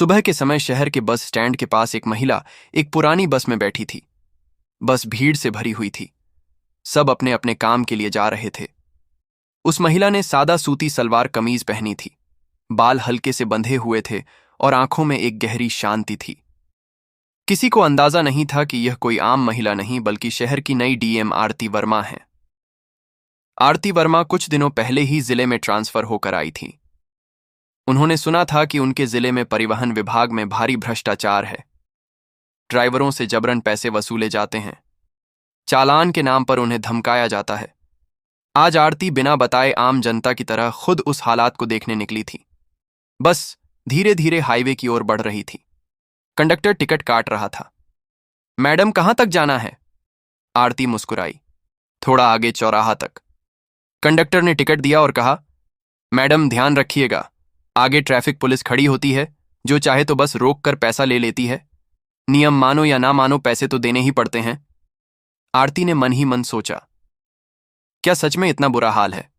सुबह के समय शहर के बस स्टैंड के पास एक महिला एक पुरानी बस में बैठी थी। बस भीड़ से भरी हुई थी। सब अपने अपने काम के लिए जा रहे थे। उस महिला ने सादा सूती सलवार कमीज पहनी थी। बाल हल्के से बंधे हुए थे और आंखों में एक गहरी शांति थी। किसी को अंदाजा नहीं था कि यह कोई आम महिला नहीं बल्कि शहर की नई डीएम आरती वर्मा है। आरती वर्मा कुछ दिनों पहले ही जिले में ट्रांसफर होकर आई थी। उन्होंने सुना था कि उनके जिले में परिवहन विभाग में भारी भ्रष्टाचार है। ड्राइवरों से जबरन पैसे वसूले जाते हैं। चालान के नाम पर उन्हें धमकाया जाता है। आज आरती बिना बताए आम जनता की तरह खुद उस हालात को देखने निकली थी। बस धीरे धीरे हाईवे की ओर बढ़ रही थी। कंडक्टर टिकट काट रहा था। मैडम, कहां तक जाना है? आरती मुस्कुराई। थोड़ा आगे चौराहा तक। कंडक्टर ने टिकट दिया और कहा, मैडम ध्यान रखिएगा, आगे ट्रैफिक पुलिस खड़ी होती है, जो चाहे तो बस रोक कर पैसा ले लेती है। नियम मानो या ना मानो, पैसे तो देने ही पड़ते हैं। आरती ने मन ही मन सोचा, क्या सच में इतना बुरा हाल है?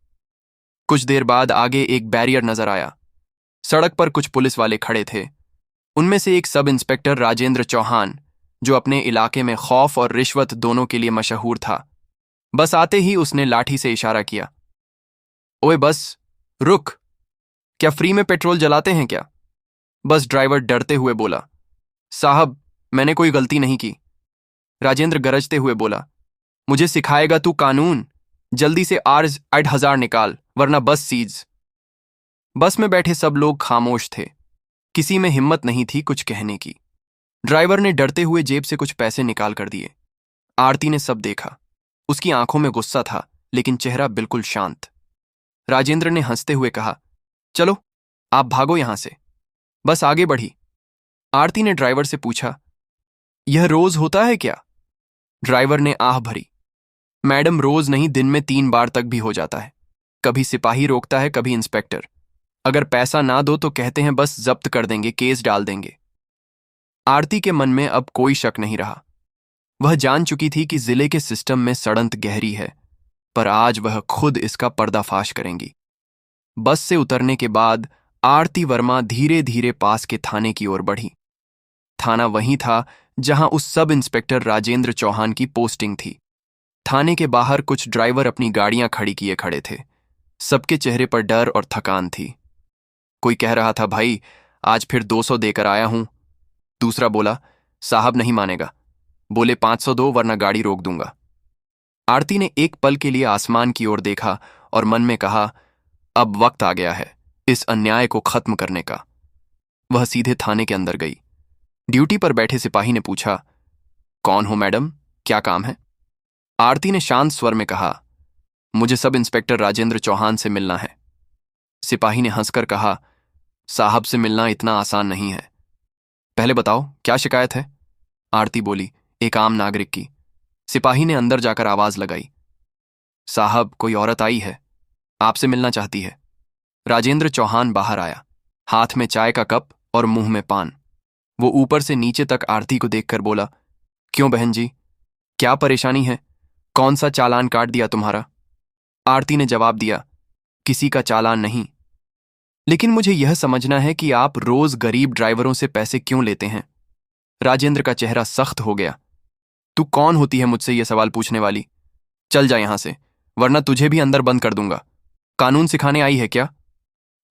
कुछ देर बाद आगे एक बैरियर नजर आया। सड़क पर कुछ पुलिस वाले खड़े थे। उनमें से एक सब इंस्पेक्टर राजेंद्र चौहान, जो अपने इलाके में खौफ और रिश्वत दोनों के लिए मशहूर था। बस आते ही उसने लाठी से इशारा किया। ओए बस, रुक। क्या फ्री में पेट्रोल जलाते हैं क्या? बस ड्राइवर डरते हुए बोला, साहब मैंने कोई गलती नहीं की। राजेंद्र गरजते हुए बोला, मुझे सिखाएगा तू कानून? जल्दी से आर्ज 8,000 निकाल, वरना बस सीज। बस में बैठे सब लोग खामोश थे। किसी में हिम्मत नहीं थी कुछ कहने की। ड्राइवर ने डरते हुए जेब से कुछ पैसे निकाल कर दिए। आरती ने सब देखा। उसकी आंखों में गुस्सा था, लेकिन चेहरा बिल्कुल शांत। राजेंद्र ने हंसते हुए कहा, चलो आप भागो यहां से। बस आगे बढ़ी। आरती ने ड्राइवर से पूछा, यह रोज होता है क्या? ड्राइवर ने आह भरी, मैडम रोज नहीं, दिन में 3 बार तक भी हो जाता है। कभी सिपाही रोकता है, कभी इंस्पेक्टर। अगर पैसा ना दो तो कहते हैं बस जब्त कर देंगे, केस डाल देंगे। आरती के मन में अब कोई शक नहीं रहा। वह जान चुकी थी कि जिले के सिस्टम में षड्यंत्र गहरी है, पर आज वह खुद इसका पर्दाफाश करेंगी। बस से उतरने के बाद आरती वर्मा धीरे धीरे पास के थाने की ओर बढ़ी। थाना वही था जहां उस सब इंस्पेक्टर राजेंद्र चौहान की पोस्टिंग थी। थाने के बाहर कुछ ड्राइवर अपनी गाड़ियां खड़ी किए खड़े थे। सबके चेहरे पर डर और थकान थी। कोई कह रहा था, भाई आज फिर 200 देकर आया हूं। दूसरा बोला, साहब नहीं मानेगा, बोले 500 दो वरना गाड़ी रोक दूंगा। आरती ने एक पल के लिए आसमान की ओर देखा और मन में कहा, अब वक्त आ गया है इस अन्याय को खत्म करने का। वह सीधे थाने के अंदर गई। ड्यूटी पर बैठे सिपाही ने पूछा, कौन हो मैडम, क्या काम है? आरती ने शांत स्वर में कहा, मुझे सब इंस्पेक्टर राजेंद्र चौहान से मिलना है। सिपाही ने हंसकर कहा, साहब से मिलना इतना आसान नहीं है। पहले बताओ क्या शिकायत है? आरती बोली, एक आम नागरिक की। सिपाही ने अंदर जाकर आवाज लगाई, साहब कोई औरत आई है, आपसे मिलना चाहती है। राजेंद्र चौहान बाहर आया, हाथ में चाय का कप और मुंह में पान। वो ऊपर से नीचे तक आरती को देखकर बोला, क्यों बहन जी, क्या परेशानी है? कौन सा चालान काट दिया तुम्हारा? आरती ने जवाब दिया, किसी का चालान नहीं, लेकिन मुझे यह समझना है कि आप रोज गरीब ड्राइवरों से पैसे क्यों लेते हैं? राजेंद्र का चेहरा सख्त हो गया। तू कौन होती है मुझसे यह सवाल पूछने वाली? चल जा यहां से, वरना तुझे भी अंदर बंद कर दूंगा। कानून सिखाने आई है क्या?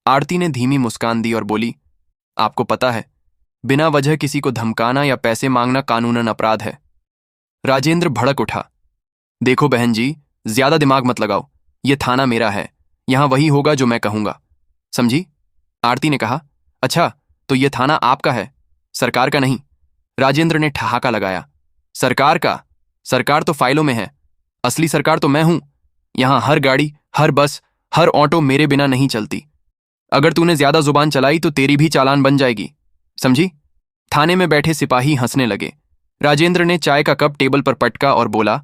आरती ने धीमी मुस्कान दी और बोली, आपको पता है, बिना वजह किसी को धमकाना या पैसे मांगना कानूनन अपराध है। राजेंद्र भड़क उठा, देखो बहन जी, ज्यादा दिमाग मत लगाओ, यह थाना मेरा है, यहां वही होगा जो मैं कहूंगा, समझी? आरती ने कहा, अच्छा तो यह थाना आपका है, सरकार का नहीं? राजेंद्र ने ठहाका लगाया, सरकार का? सरकार तो फाइलों में है, असली सरकार तो मैं हूं। यहां हर गाड़ी, हर बस, हर ऑटो मेरे बिना नहीं चलती। अगर तूने ज्यादा जुबान चलाई तो तेरी भी चालान बन जाएगी, समझी? थाने में बैठे सिपाही हंसने लगे। राजेंद्र ने चाय का कप टेबल पर पटका और बोला,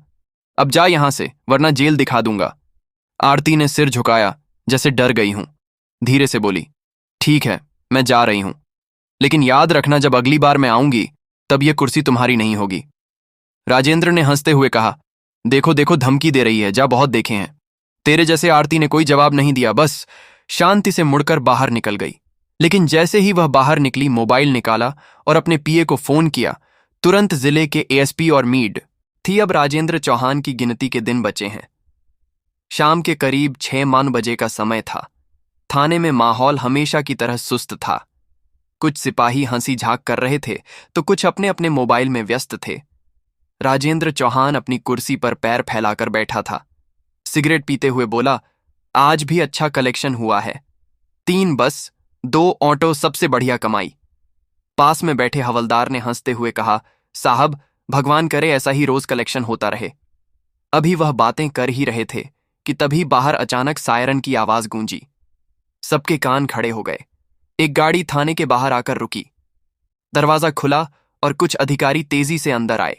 अब जा यहां से, वरना जेल दिखा दूंगा। आरती ने सिर झुकाया, जैसे डर गई हूं। धीरे से बोली, ठीक है मैं जा रही हूं, लेकिन याद रखना जब अगली बार मैं आऊंगी तब यह कुर्सी तुम्हारी नहीं होगी। राजेंद्र ने हंसते हुए कहा, देखो देखो धमकी दे रही है, जा बहुत देखे हैं। तेरे जैसे। आरती ने कोई जवाब नहीं दिया, बस शांति से मुड़कर बाहर निकल गई। लेकिन जैसे ही वह बाहर निकली, मोबाइल निकाला और अपने पीए को फोन किया। तुरंत जिले के एएसपी और मीड थी। अब राजेंद्र चौहान की गिनती के दिन बचे हैं। शाम के करीब 6 बजे का समय था। थाने में माहौल हमेशा की तरह सुस्त था। कुछ सिपाही हंसी झाक कर रहे थे तो कुछ अपने अपने मोबाइल में व्यस्त थे। राजेंद्र चौहान अपनी कुर्सी पर पैर फैलाकर बैठा था। सिगरेट पीते हुए बोला, आज भी अच्छा कलेक्शन हुआ है। 3 बस, 2 ऑटो, सबसे बढ़िया कमाई। पास में बैठे हवलदार ने हंसते हुए कहा, साहब, भगवान करे ऐसा ही रोज कलेक्शन होता रहे। अभी वह बातें कर ही रहे थे कि तभी बाहर अचानक सायरन की आवाज गूंजी। सबके कान खड़े हो गए। एक गाड़ी थाने के बाहर आकर रुकी। दरवाजा खुला और कुछ अधिकारी तेजी से अंदर आए।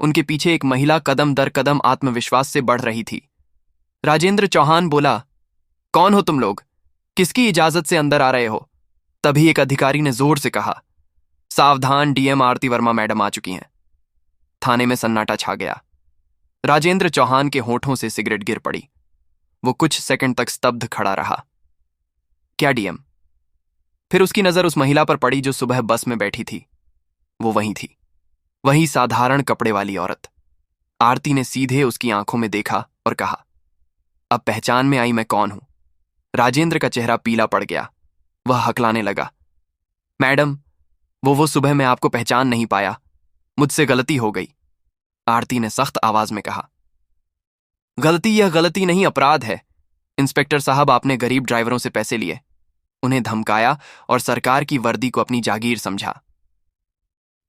उनके पीछे एक महिला कदम दर कदम आत्मविश्वास से बढ़ रही थी। राजेंद्र चौहान बोला, कौन हो तुम लोग? किसकी इजाजत से अंदर आ रहे हो? तभी एक अधिकारी ने जोर से कहा, सावधान, डीएम आरती वर्मा मैडम आ चुकी हैं। थाने में सन्नाटा छा गया। राजेंद्र चौहान के होठों से सिगरेट गिर पड़ी। वो कुछ सेकंड तक स्तब्ध खड़ा रहा। क्या डीएम? फिर उसकी नजर उस महिला पर पड़ी जो सुबह बस में बैठी थी। वो वही थी, वही साधारण कपड़े वाली औरत। आरती ने सीधे उसकी आंखों में देखा और कहा, अब पहचान में आई मैं कौन हूं। राजेंद्र का चेहरा पीला पड़ गया। वह हकलाने लगा, मैडम, वो सुबह मैं आपको पहचान नहीं पाया, मुझसे गलती हो गई। आरती ने सख्त आवाज में कहा, गलती यह गलती नहीं, अपराध है। इंस्पेक्टर साहब, आपने गरीब ड्राइवरों से पैसे लिए, उन्हें धमकाया और सरकार की वर्दी को अपनी जागीर समझा।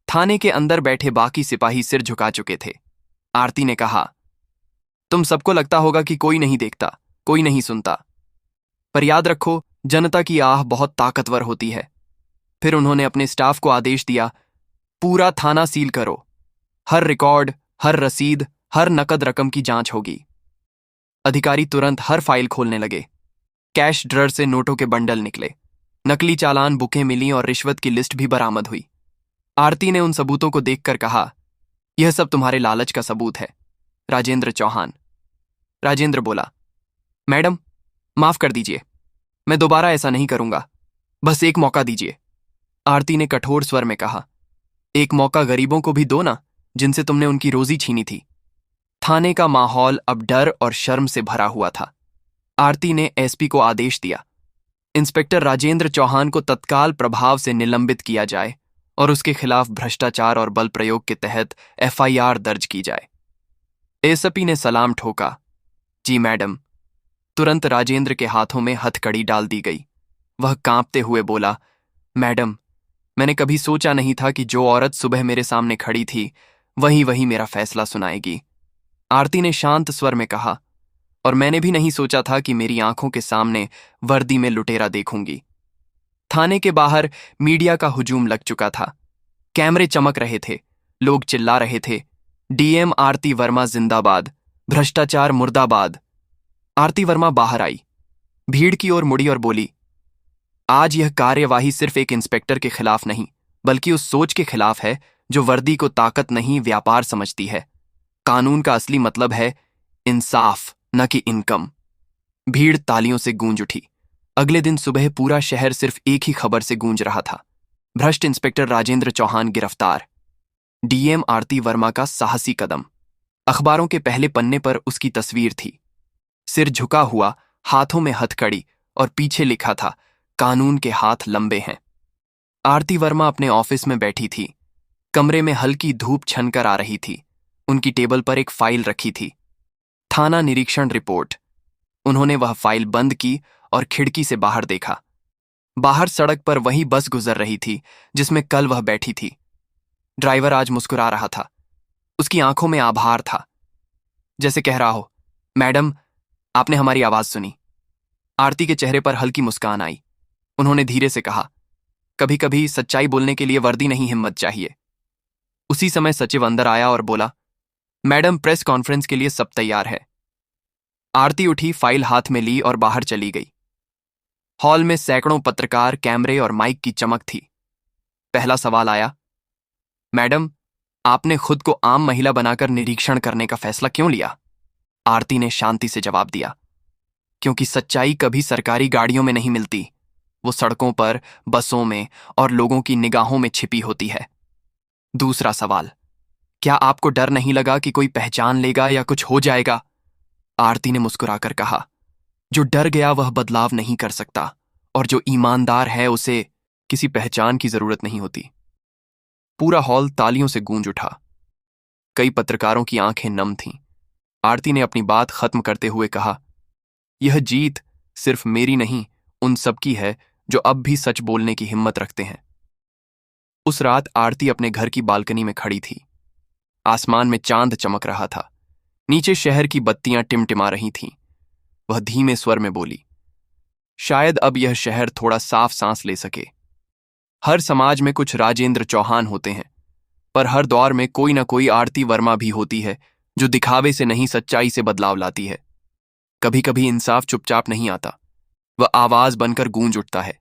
थाने के अंदर बैठे बाकी सिपाही सिर झुका चुके थे। आरती ने कहा, तुम सबको लगता होगा कि कोई नहीं देखता, कोई नहीं सुनता, पर याद रखो, जनता की आह बहुत ताकतवर होती है। फिर उन्होंने अपने स्टाफ को आदेश दिया, पूरा थाना सील करो। हर रिकॉर्ड, हर रसीद, हर नकद रकम की जांच होगी। अधिकारी तुरंत हर फाइल खोलने लगे। कैश ड्रर से नोटों के बंडल निकले। नकली चालान, बुकें मिली और रिश्वत की लिस्ट भी बरामद हुई। आरती ने उन सबूतों को देखकर कहा, यह सब तुम्हारे लालच का सबूत है, राजेंद्र चौहान। राजेंद्र बोला, मैडम, माफ कर दीजिए, मैं दोबारा ऐसा नहीं करूंगा, बस एक मौका दीजिए। आरती ने कठोर स्वर में कहा, एक मौका गरीबों को भी दो ना, जिनसे तुमने उनकी रोजी छीनी थी। थाने का माहौल अब डर और शर्म से भरा हुआ था। आरती ने एसपी को आदेश दिया, इंस्पेक्टर राजेंद्र चौहान को तत्काल प्रभाव से निलंबित किया जाए और उसके खिलाफ भ्रष्टाचार और बल प्रयोग के तहत एफआईआर दर्ज की जाए। एसपी ने सलाम ठोका, जी मैडम। तुरंत राजेंद्र के हाथों में हथकड़ी डाल दी गई। वह कांपते हुए बोला, मैडम, मैंने कभी सोचा नहीं था कि जो औरत सुबह मेरे सामने खड़ी थी वही मेरा फैसला सुनाएगी। आरती ने शांत स्वर में कहा, और मैंने भी नहीं सोचा था कि मेरी आंखों के सामने वर्दी में लुटेरा देखूंगी। थाने के बाहर मीडिया का हुजूम लग चुका था। कैमरे चमक रहे थे, लोग चिल्ला रहे थे, डीएम आरती वर्मा जिंदाबाद, भ्रष्टाचार मुर्दाबाद। आरती वर्मा बाहर आई, भीड़ की ओर मुड़ी और बोली, आज यह कार्यवाही सिर्फ एक इंस्पेक्टर के खिलाफ नहीं, बल्कि उस सोच के खिलाफ है जो वर्दी को ताकत नहीं, व्यापार समझती है। कानून का असली मतलब है इंसाफ, न कि इनकम। भीड़ तालियों से गूंज उठी। अगले दिन सुबह पूरा शहर सिर्फ एक ही खबर से गूंज रहा था, भ्रष्ट इंस्पेक्टर राजेंद्र चौहान गिरफ्तार। डीएम आरती वर्मा का साहसी कदम। अखबारों के पहले पन्ने पर उसकी तस्वीर थी, सिर झुका हुआ, हाथों में हथकड़ी और पीछे लिखा था, कानून के हाथ लंबे हैं। आरती वर्मा अपने ऑफिस में बैठी थी। कमरे में हल्की धूप छनकर आ रही थी। उनकी टेबल पर एक फाइल रखी थी, थाना निरीक्षण रिपोर्ट। उन्होंने वह फाइल बंद की और खिड़की से बाहर देखा। बाहर सड़क पर वही बस गुजर रही थी जिसमें कल वह बैठी थी। ड्राइवर आज मुस्कुरा रहा था। उसकी आंखों में आभार था, जैसे कह रहा हो, मैडम, आपने हमारी आवाज सुनी। आरती के चेहरे पर हल्की मुस्कान आई। उन्होंने धीरे से कहा, कभी कभी सच्चाई बोलने के लिए वर्दी नहीं, हिम्मत चाहिए। उसी समय सचिव अंदर आया और बोला, मैडम, प्रेस कॉन्फ्रेंस के लिए सब तैयार है। आरती उठी, फाइल हाथ में ली और बाहर चली गई। हॉल में सैकड़ों पत्रकार, कैमरे और माइक की चमक थी। पहला सवाल आया, मैडम, आपने खुद को आम महिला बनाकर निरीक्षण करने का फैसला क्यों लिया? आरती ने शांति से जवाब दिया, क्योंकि सच्चाई कभी सरकारी गाड़ियों में नहीं मिलती, वो सड़कों पर, बसों में और लोगों की निगाहों में छिपी होती है। दूसरा सवाल, क्या आपको डर नहीं लगा कि कोई पहचान लेगा या कुछ हो जाएगा? आरती ने मुस्कुराकर कहा, जो डर गया वह बदलाव नहीं कर सकता, और जो ईमानदार है उसे किसी पहचान की जरूरत नहीं होती। पूरा हॉल तालियों से गूंज उठा। कई पत्रकारों की आंखें नम थीं। आरती ने अपनी बात खत्म करते हुए कहा, यह जीत सिर्फ मेरी नहीं, उन सबकी है जो अब भी सच बोलने की हिम्मत रखते हैं। उस रात आरती अपने घर की बालकनी में खड़ी थी। आसमान में चांद चमक रहा था। नीचे शहर की बत्तियां टिमटिमा रही थीं। वह धीमे स्वर में बोली, शायद अब यह शहर थोड़ा साफ सांस ले सके। हर समाज में कुछ राजेंद्र चौहान होते हैं, पर हर दौर में कोई ना कोई आरती वर्मा भी होती है जो दिखावे से नहीं, सच्चाई से बदलाव लाती है। कभी कभी इंसाफ चुपचाप नहीं आता, वह आवाज बनकर गूंज उठता है।